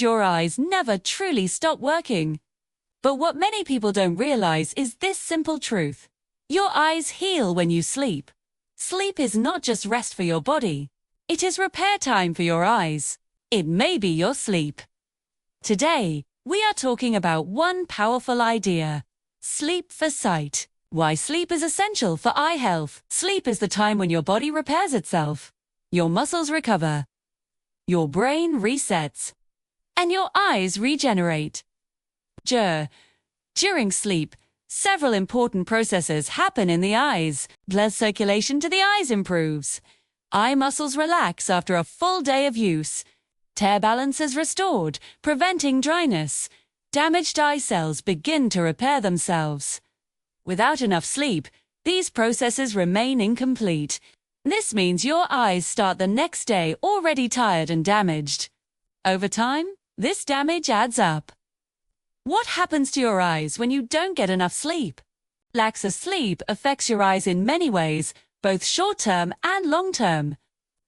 Your eyes never truly stop working. But what many people don't realize is this simple truth. Your eyes heal when you sleep. Sleep is not just rest for your body. It is repair time for your eyes. It may be your sleep. Today, we are talking about one powerful idea. Sleep for sight. Why sleep is essential for eye health. Sleep is the time when your body repairs itself. Your muscles recover. Your brain resets. And your eyes regenerate. During sleep, several important processes happen in the eyes. Blood circulation to the eyes improves. Eye muscles relax after a full day of use. Tear balance is restored, preventing dryness. Damaged eye cells begin to repair themselves. Without enough sleep, these processes remain incomplete. This means your eyes start the next day already tired and damaged. Over time, this damage adds up. What happens to your eyes when you don't get enough sleep? Lack of sleep affects your eyes in many ways, both short-term and long-term.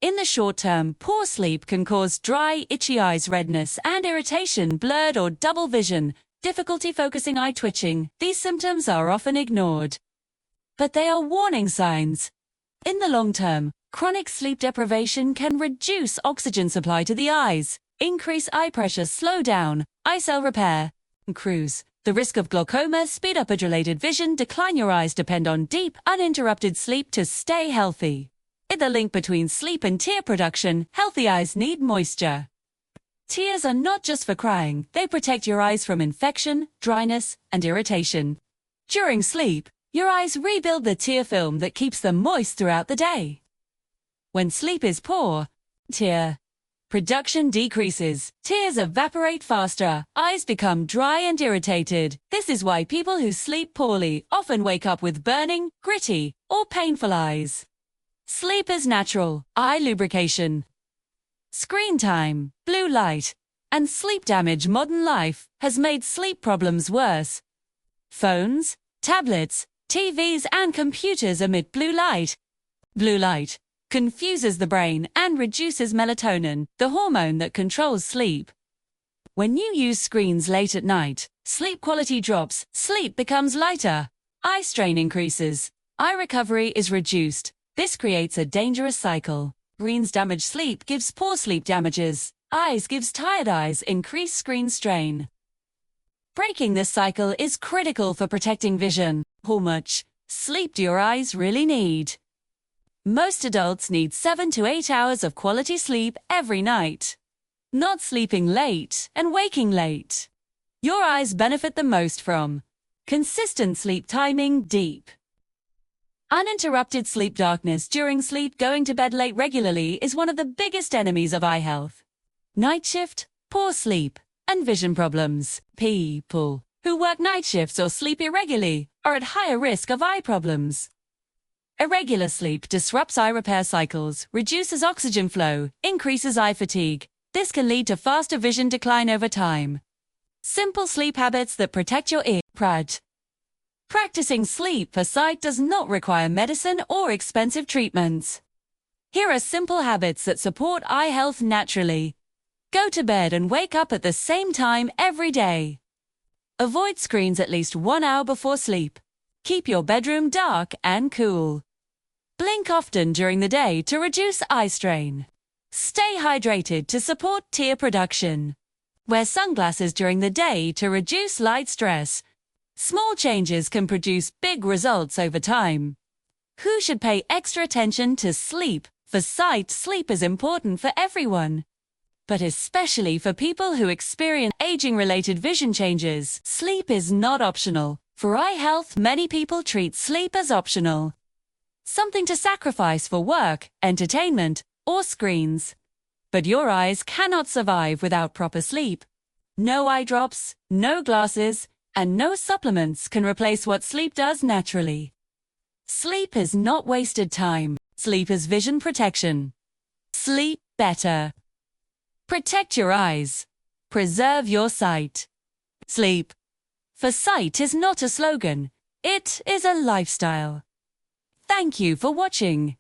In the short term, poor sleep can cause dry, itchy eyes, redness and irritation, blurred or double vision, difficulty focusing, eye twitching. These symptoms are often ignored. But they are warning signs. In the long term, chronic sleep deprivation can reduce oxygen supply to the eyes, increase eye pressure, slow down eye cell repair, increase the risk of glaucoma, speed up age-related vision, decline. Your eyes depend on deep, uninterrupted sleep to stay healthy. In the link between sleep and tear production, healthy eyes need moisture. Tears are not just for crying, they protect your eyes from infection, dryness, and irritation. During sleep, your eyes rebuild the tear film that keeps them moist throughout the day. When sleep is poor, tear production decreases. Tears evaporate faster. Eyes become dry and irritated. This is why people who sleep poorly often wake up with burning, gritty, or painful eyes. Sleep is natural. Eye lubrication. Screen time, blue light, and sleep damage. Modern life has made sleep problems worse. Phones, tablets, TVs, and computers emit blue light. Blue light confuses the brain and reduces melatonin, the hormone that controls sleep. When you use screens late at night, sleep quality drops, sleep becomes lighter, eye strain increases, eye recovery is reduced. This creates a dangerous cycle. Screens damage sleep, gives poor sleep damages. Eyes gives tired eyes, increase screen strain. Breaking this cycle is critical for protecting vision. How much sleep do your eyes really need? Most adults need 7 to 8 hours of quality sleep every night. Not sleeping late and waking late. Your eyes benefit the most from consistent sleep timing, deep, uninterrupted sleep. Darkness during sleep. Going to bed late regularly is one of the biggest enemies of eye health. Night shift, poor sleep, and vision problems. People who work night shifts or sleep irregularly are at higher risk of eye problems. Irregular sleep disrupts eye repair cycles, reduces oxygen flow, increases eye fatigue. This can lead to faster vision decline over time. Simple sleep habits that protect your ear. Practicing sleep for sight does not require medicine or expensive treatments. Here are simple habits that support eye health naturally. Go to bed and wake up at the same time every day. Avoid screens at least 1 hour before sleep. Keep your bedroom dark and cool. Blink often during the day to reduce eye strain. Stay hydrated to support tear production. Wear sunglasses during the day to reduce light stress. Small changes can produce big results over time. Who should pay extra attention to sleep? For sight, sleep is important for everyone, but especially for people who experience aging-related vision changes. Sleep is not optional. For eye health, many people treat sleep as optional. Something to sacrifice for work, entertainment, or screens. But your eyes cannot survive without proper sleep. No eye drops, no glasses, and no supplements can replace what sleep does naturally. Sleep is not wasted time. Sleep is vision protection. Sleep better. Protect your eyes. Preserve your sight. Sleep for sight is not a slogan. It is a lifestyle. Thank you for watching.